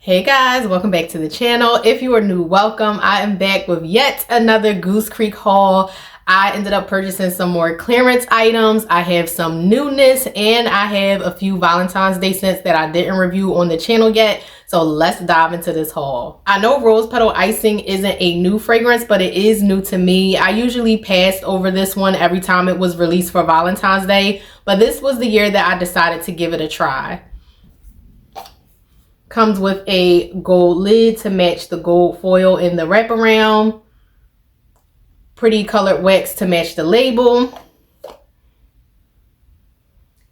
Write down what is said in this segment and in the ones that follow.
Hey guys, welcome back to the channel. If you are new, welcome. I am back with yet another Goose Creek haul. I ended up purchasing some more clearance items. I have some newness and I have a few Valentine's Day scents that I didn't review on the channel yet. So let's dive into this haul. I know Rose Petal Icing isn't a new fragrance, but it is new to me. I usually passed over this one every time it was released for Valentine's Day, but this was the year that I decided to give it a try. Comes with a gold lid to match the gold foil in the wraparound. Pretty colored wax to match the label.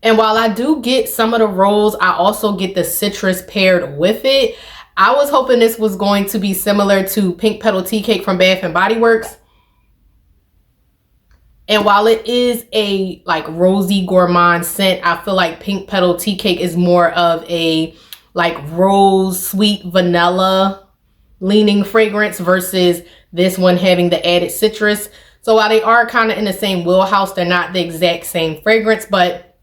And while I do get some of the rose, I also get the citrus paired with it. I was hoping this was going to be similar to Pink Petal Tea Cake from Bath and Body Works. And while it is a like rosy gourmand scent, I feel like Pink Petal Tea Cake is more of a like rose, sweet vanilla leaning fragrance versus this one having the added citrus. So while they are kind of in the same wheelhouse, they're not the exact same fragrance, but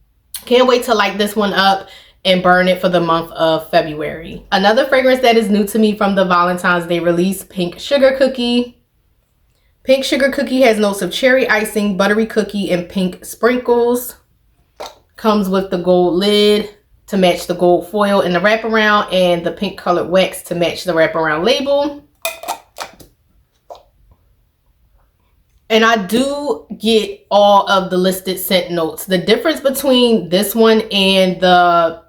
can't wait to light this one up and burn it for the month of February. Another fragrance that is new to me from the Valentine's Day release, Pink Sugar Cookie. Pink Sugar Cookie has notes of cherry icing, buttery cookie, and pink sprinkles. Comes with the gold lid to match the gold foil in the wraparound and the pink colored wax to match the wraparound label. And I do get all of the listed scent notes. The difference between this one and the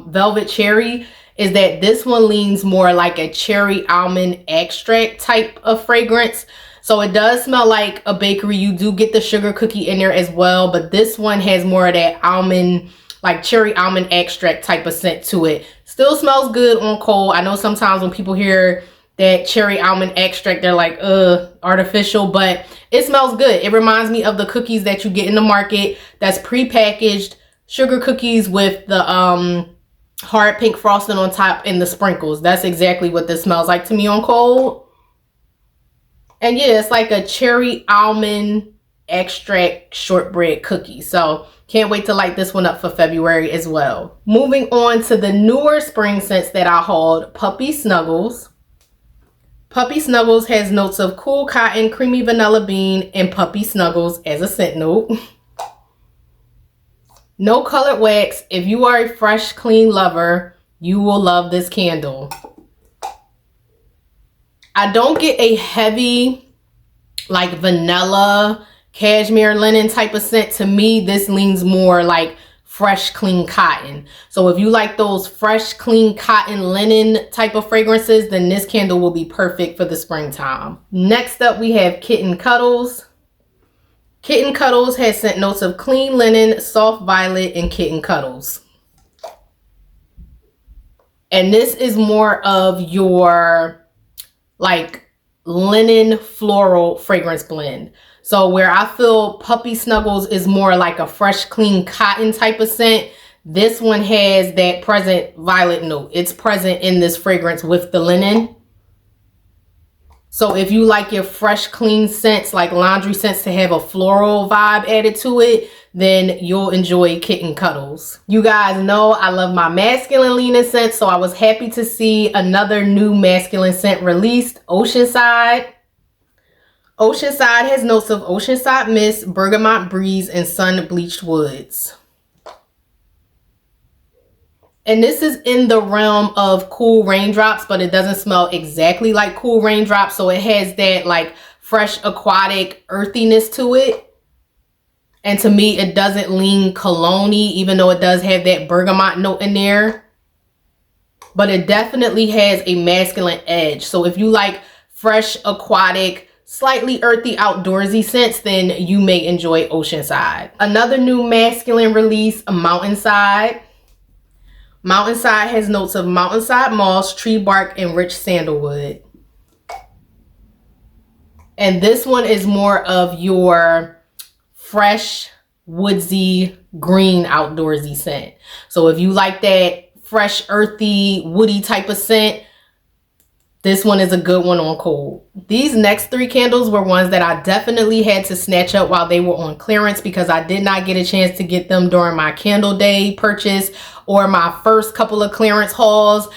Velvet Cherry is that this one leans more like a cherry almond extract type of fragrance. So it does smell like a bakery. You do get the sugar cookie in there as well, but this one has more of that almond, like cherry almond extract type of scent to it. Still smells good on cold. I know sometimes when people hear that cherry almond extract, they're like, artificial, but it smells good. It reminds me of the cookies that you get in the market that's pre-packaged sugar cookies with the hard pink frosting on top and the sprinkles. That's exactly what this smells like to me on cold. And yeah, it's like a cherry almond extract shortbread cookie. So can't wait to light this one up for February as well. Moving on to the newer spring scents that I hauled, Puppy Snuggles. Puppy Snuggles has notes of cool cotton, creamy vanilla bean, and Puppy Snuggles as a scent note. No colored wax. If you are a fresh, clean lover, you will love this candle. I don't get a heavy, like vanilla, cashmere linen type of scent. To me, this leans more like fresh, clean cotton. So if you like those fresh, clean cotton linen type of fragrances, then this candle will be perfect for the springtime. Next up, we have Kitten Cuddles. Kitten Cuddles has scent notes of clean linen, soft violet, and kitten cuddles. And this is more of your like linen floral fragrance blend. So where I feel Puppy Snuggles is more like a fresh, clean cotton type of scent, this one has that present violet note. It's present in this fragrance with the linen. So if you like your fresh, clean scents, like laundry scents, to have a floral vibe added to it, then you'll enjoy Kitten Cuddles. You guys know I love my masculine leaning scents, so I was happy to see another new masculine scent released, Oceanside. Oceanside has notes of Oceanside Mist, Bergamot Breeze, and Sun Bleached Woods. And this is in the realm of Cool Raindrops, but it doesn't smell exactly like Cool Raindrops. So it has that like fresh aquatic earthiness to it. And to me, it doesn't lean cologne-y, even though it does have that bergamot note in there. But it definitely has a masculine edge. So if you like fresh, aquatic, slightly earthy, outdoorsy scents, then you may enjoy Oceanside. Another new masculine release, Mountainside. Mountainside has notes of mountainside moss, tree bark, and rich sandalwood. And this one is more of your fresh, woodsy, green, outdoorsy scent. So if you like that fresh, earthy, woody type of scent, this one is a good one on cold. These next three candles were ones that I definitely had to snatch up while they were on clearance because I did not get a chance to get them during my candle day purchase or my first couple of clearance hauls.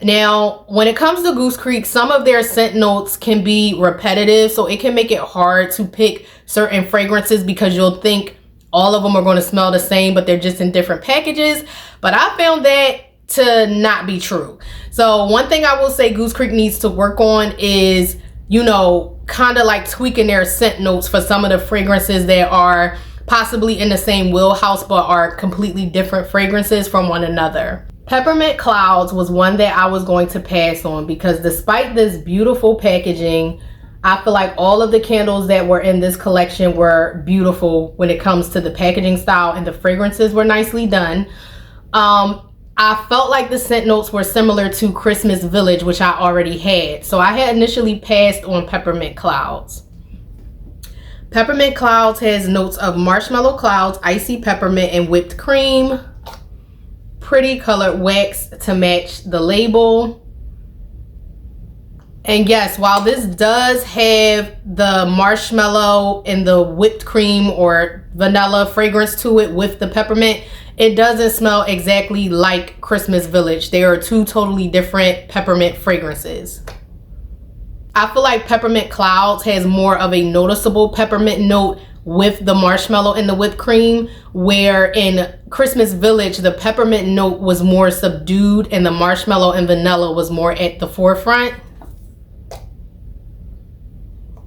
Now, when it comes to Goose Creek, some of their scent notes can be repetitive, so it can make it hard to pick certain fragrances because you'll think all of them are going to smell the same, but they're just in different packages. But I found that to not be true. So one thing I will say Goose Creek needs to work on is, you know, kind of like tweaking their scent notes for some of the fragrances that are possibly in the same wheelhouse but are completely different fragrances from one another. Peppermint Clouds was one that I was going to pass on because despite this beautiful packaging, I feel like all of the candles that were in this collection were beautiful when it comes to the packaging style, and the fragrances were nicely done. I felt like the scent notes were similar to Christmas Village, which I already had. So I had initially passed on Peppermint Clouds. Peppermint Clouds has notes of marshmallow clouds, icy peppermint, and whipped cream. Pretty colored wax to match the label. And yes, while this does have the marshmallow and the whipped cream or vanilla fragrance to it with the peppermint, it doesn't smell exactly like Christmas Village. They are two totally different peppermint fragrances. I feel like Peppermint Clouds has more of a noticeable peppermint note with the marshmallow and the whipped cream, where in Christmas Village, the peppermint note was more subdued and the marshmallow and vanilla was more at the forefront.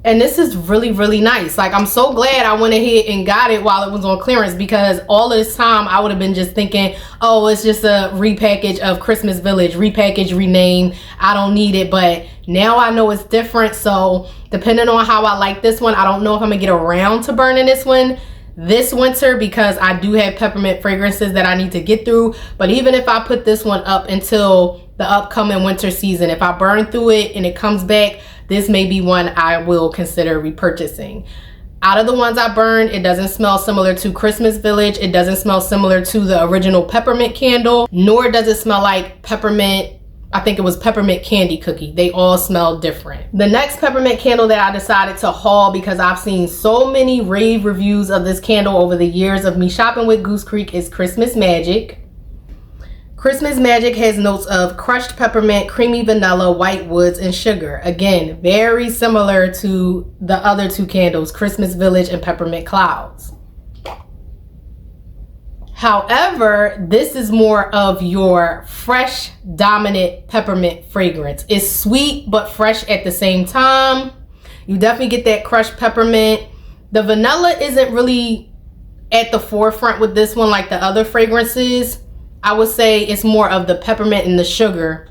And this is really, really nice. Like, I'm so glad I went ahead and got it while it was on clearance, because all of this time I would have been just thinking, oh, it's just a repackage of Christmas Village, repackage, rename, I don't need it. But now I know it's different. So depending on how I like this one, I don't know if I'm gonna get around to burning this one this winter, because I do have peppermint fragrances that I need to get through. But even if I put this one up until the upcoming winter season, if I burn through it and it comes back, this may be one I will consider repurchasing. Out of the ones I burned, it doesn't smell similar to Christmas Village. It doesn't smell similar to the original peppermint candle, nor does it smell like peppermint. I think it was peppermint candy cookie. They all smell different. The next peppermint candle that I decided to haul, because I've seen so many rave reviews of this candle over the years of me shopping with Goose Creek, is Christmas Magic. Christmas Magic has notes of crushed peppermint, creamy vanilla, white woods, and sugar. Again, very similar to the other two candles, Christmas Village and Peppermint Clouds. However, this is more of your fresh, dominant peppermint fragrance. It's sweet but fresh at the same time. You definitely get that crushed peppermint. The vanilla isn't really at the forefront with this one like the other fragrances. I would say it's more of the peppermint and the sugar,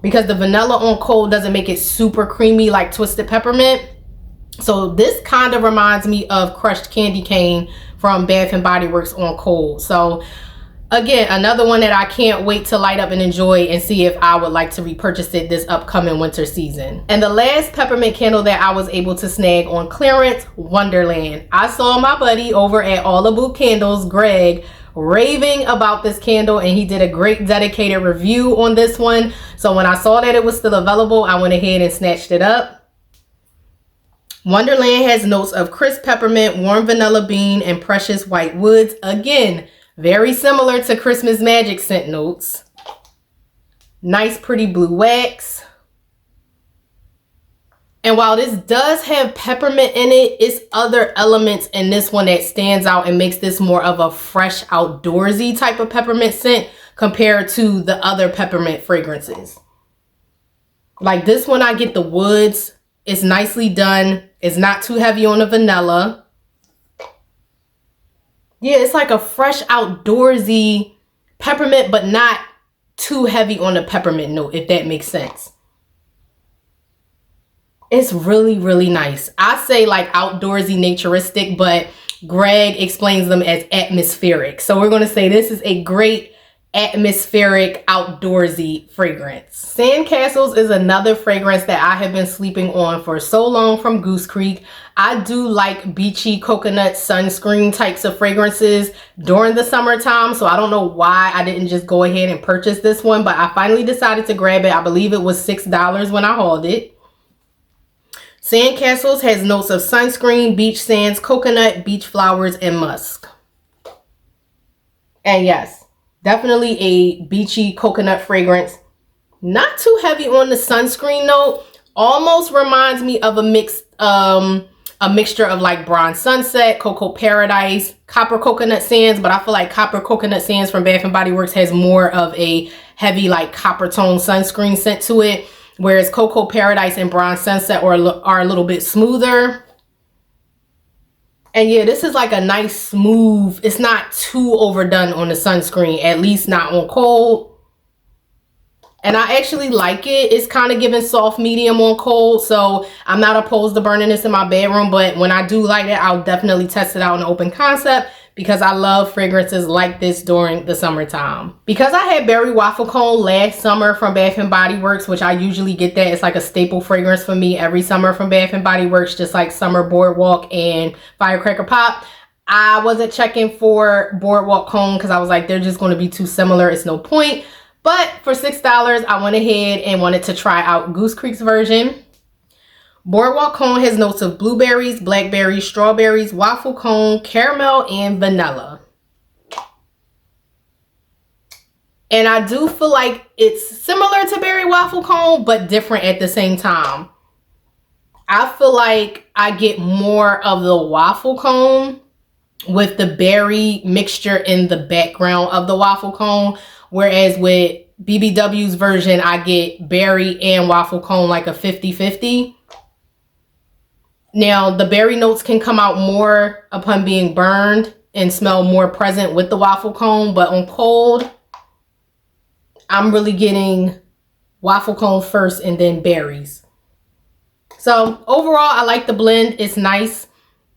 because the vanilla on cold doesn't make it super creamy like twisted peppermint. So this kind of reminds me of crushed candy cane from Bath and Body Works on cold. So again, another one that I can't wait to light up and enjoy and see if I would like to repurchase it this upcoming winter season. And the last peppermint candle that I was able to snag on clearance, Wonderland. I saw my buddy over at All About Candles, Greg, raving about this candle, and he did a great dedicated review on this one. So when I saw that it was still available, I went ahead and snatched it up. Wonderland has notes of crisp peppermint, warm vanilla bean, and precious white woods. Again, very similar to Christmas Magic scent notes. Nice pretty blue wax. And while this does have peppermint in it, it's other elements in this one that stands out and makes this more of a fresh, outdoorsy type of peppermint scent compared to the other peppermint fragrances. Like this one, I get the woods. It's nicely done. It's not too heavy on the vanilla. Yeah, it's like a fresh, outdoorsy peppermint, but not too heavy on the peppermint note, if that makes sense. It's really, really nice. I say like outdoorsy, naturistic, but Greg explains them as atmospheric. So we're going to say this is a great atmospheric, outdoorsy fragrance. Sandcastles is another fragrance that I have been sleeping on for so long from Goose Creek. I do like beachy coconut sunscreen types of fragrances during the summertime, so I don't know why I didn't just go ahead and purchase this one, but I finally decided to grab it. I believe it was $6 when I hauled it. Sandcastles has notes of sunscreen, beach sands, coconut, beach flowers, and musk. And yes, definitely a beachy coconut fragrance. Not too heavy on the sunscreen note. Almost reminds me of a mixture of like Bronze Sunset, Cocoa Paradise, Copper Coconut Sands, but I feel like Copper Coconut Sands from Bath and Body Works has more of a heavy like copper tone sunscreen scent to it, whereas Cocoa Paradise and Bronze Sunset are a little bit smoother. And yeah, this is like a nice smooth, it's not too overdone on the sunscreen, at least not on cold. And I actually like it. It's kind of giving soft medium on cold, so I'm not opposed to burning this in my bedroom, but when I do light it, I'll definitely test it out in open concept because I love fragrances like this during the summertime. Because I had Berry Waffle Cone last summer from Bath and Body Works, which I usually get that. It's like a staple fragrance for me every summer from Bath and Body Works, just like Summer Boardwalk and Firecracker Pop. I wasn't checking for Boardwalk Cone because I was like, they're just going to be too similar. It's no point. But for $6, I went ahead and wanted to try out Goose Creek's version. Boardwalk Cone has notes of blueberries, blackberries, strawberries, waffle cone, caramel, and vanilla. And I do feel like it's similar to Berry Waffle Cone, but different at the same time. I feel like I get more of the waffle cone with the berry mixture in the background of the waffle cone. Whereas with BBW's version, I get berry and waffle cone like a 50-50. Now, the berry notes can come out more upon being burned and smell more present with the waffle cone. But on cold, I'm really getting waffle cone first and then berries. So overall, I like the blend. It's nice.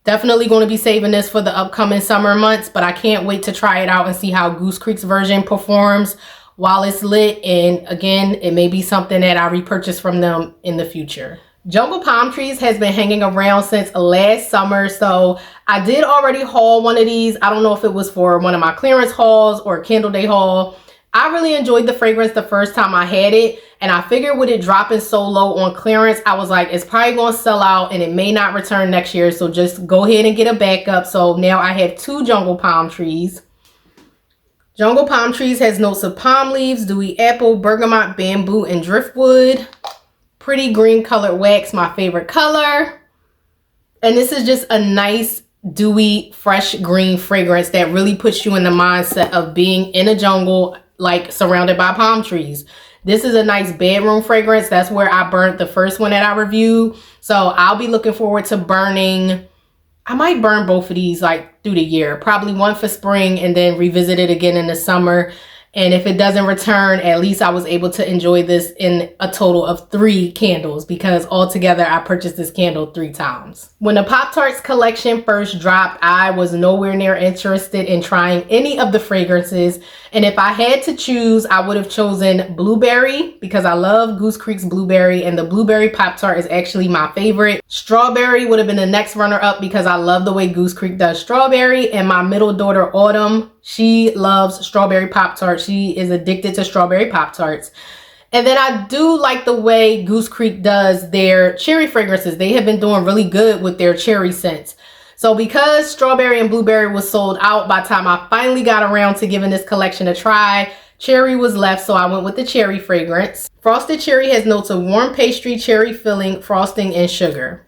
Definitely going to be saving this for the upcoming summer months, but I can't wait to try it out and see how Goose Creek's version performs while it's lit. And again, it may be something that I repurchase from them in the future. Jungle Palm Trees has been hanging around since last summer, so I did already haul one of these. I don't know if it was for one of my clearance hauls or a Candle Day haul. I really enjoyed the fragrance the first time I had it, and I figured with it dropping so low on clearance, I was like, it's probably going to sell out and it may not return next year, so just go ahead and get a backup. So now I have 2 Jungle Palm Trees. Jungle Palm Trees has notes of palm leaves, dewy apple, bergamot, bamboo, and driftwood. Pretty green colored wax, my favorite color. And this is just a nice, dewy, fresh green fragrance that really puts you in the mindset of being in a jungle, like surrounded by palm trees. This is a nice bedroom fragrance. That's where I burnt the first one that I reviewed. So I'll be looking forward to burning. I might burn both of these like through the year. Probably one for spring and then revisit it again in the summer. And if it doesn't return, at least I was able to enjoy this in a total of 3 candles because altogether I purchased this candle 3 times. When the Pop-Tarts collection first dropped, I was nowhere near interested in trying any of the fragrances. And if I had to choose, I would have chosen blueberry because I love Goose Creek's blueberry, and the blueberry Pop-Tart is actually my favorite. Strawberry would have been the next runner-up because I love the way Goose Creek does strawberry. And my middle daughter, Autumn, she loves strawberry Pop-Tarts. She is addicted to strawberry Pop-Tarts. And then I do like the way Goose Creek does their cherry fragrances. They have been doing really good with their cherry scents. So because strawberry and blueberry was sold out by the time I finally got around to giving this collection a try, cherry was left, so I went with the cherry fragrance. Frosted cherry has notes of warm pastry, cherry filling, frosting, and sugar.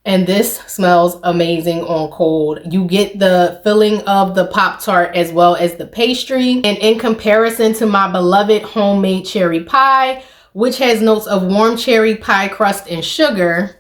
And this smells amazing on cold. You get the filling of the Pop-Tart as well as the pastry. And in comparison to my beloved homemade cherry pie, which has notes of warm cherry pie crust and sugar,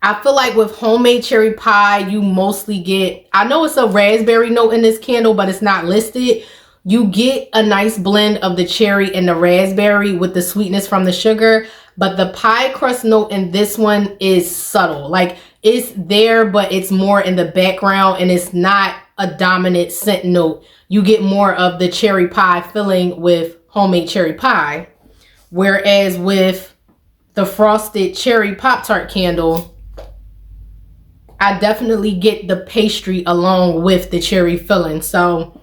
I feel like with homemade cherry pie, you mostly get, I know it's a raspberry note in this candle, but it's not listed. You get a nice blend of the cherry and the raspberry with the sweetness from the sugar. But the pie crust note in this one is subtle. Like, it's there, but it's more in the background, and it's not a dominant scent note. You get more of the cherry pie filling with homemade cherry pie. Whereas with the frosted cherry Pop-Tart candle, I definitely get the pastry along with the cherry filling. So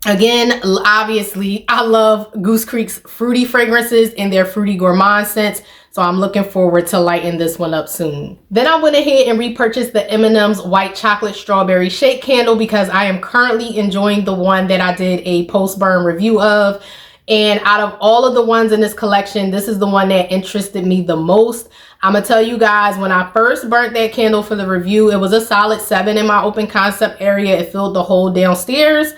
Again, obviously, I love Goose Creek's fruity fragrances and their fruity gourmand scents, so I'm looking forward to lighting this one up soon. Then I went ahead and repurchased the M&M's White Chocolate Strawberry Shake Candle because I am currently enjoying the one that I did a post-burn review of. And out of all of the ones in this collection, this is the one that interested me the most. I'm gonna tell you guys, when I first burnt that candle for the review, it was a solid 7 in my open concept area. It filled the whole downstairs.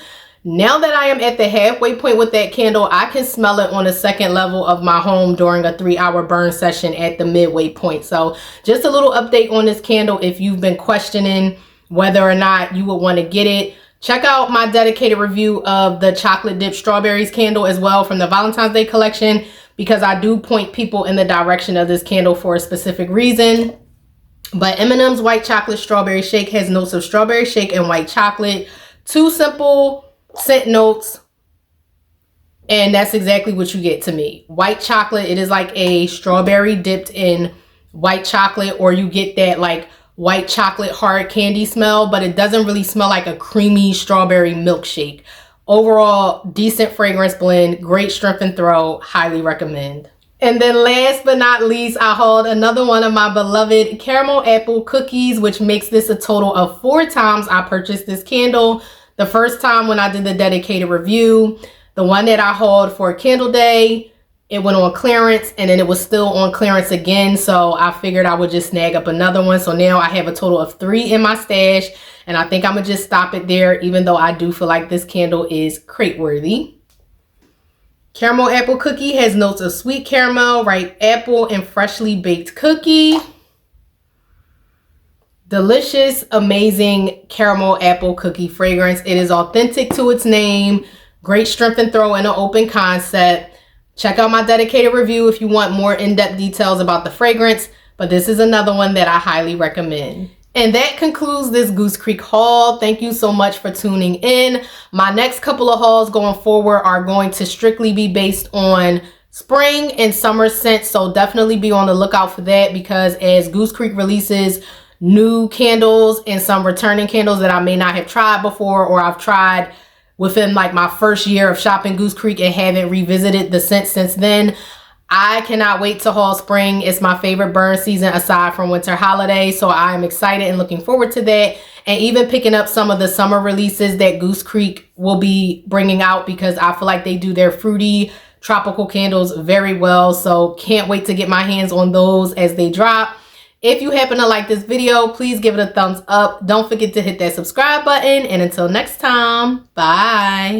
Now that I am at the halfway point with that candle, I can smell it on the second level of my home during a 3-hour burn session at the midway point. So just a little update on this candle if you've been questioning whether or not you would want to get it. Check out my dedicated review of the chocolate dipped strawberries candle as well from the Valentine's Day collection, because I do point people in the direction of this candle for a specific reason. But M&M's White Chocolate Strawberry Shake has notes of strawberry shake and white chocolate. 2 simple scent notes, and that's exactly what you get to me. White chocolate, it is like a strawberry dipped in white chocolate, or you get that like white chocolate hard candy smell, but it doesn't really smell like a creamy strawberry milkshake. Overall, decent fragrance blend, great strength and throw, highly recommend. And then last but not least, I hauled another one of my beloved caramel apple cookies, which makes this a total of 4 times I purchased this candle. The first time when I did the dedicated review, the one that I hauled for Candle Day, it went on clearance, and then it was still on clearance again. So I figured I would just snag up another one. So now I have a total of 3 in my stash, and I think I'm gonna just stop it there, even though I do feel like this candle is crate worthy. Caramel apple cookie has notes of sweet caramel, ripe apple, and freshly baked cookie. Delicious, amazing caramel apple cookie fragrance. It is authentic to its name. Great strength and throw in an open concept. Check out my dedicated review if you want more in-depth details about the fragrance, but this is another one that I highly recommend. And that concludes this Goose Creek haul. Thank you so much for tuning in. My next couple of hauls going forward are going to strictly be based on spring and summer scents, so definitely be on the lookout for that, because as Goose Creek releases new candles and some returning candles that I may not have tried before, or I've tried within like my first year of shopping Goose Creek and haven't revisited the scent since then, I cannot wait to haul spring. It's my favorite burn season aside from winter holiday, so I am excited and looking forward to that, and even picking up some of the summer releases that Goose Creek will be bringing out, because I feel like they do their fruity tropical candles very well. So can't wait to get my hands on those as they drop. If you happen to like this video, please give it a thumbs up. Don't forget to hit that subscribe button. And until next time, bye.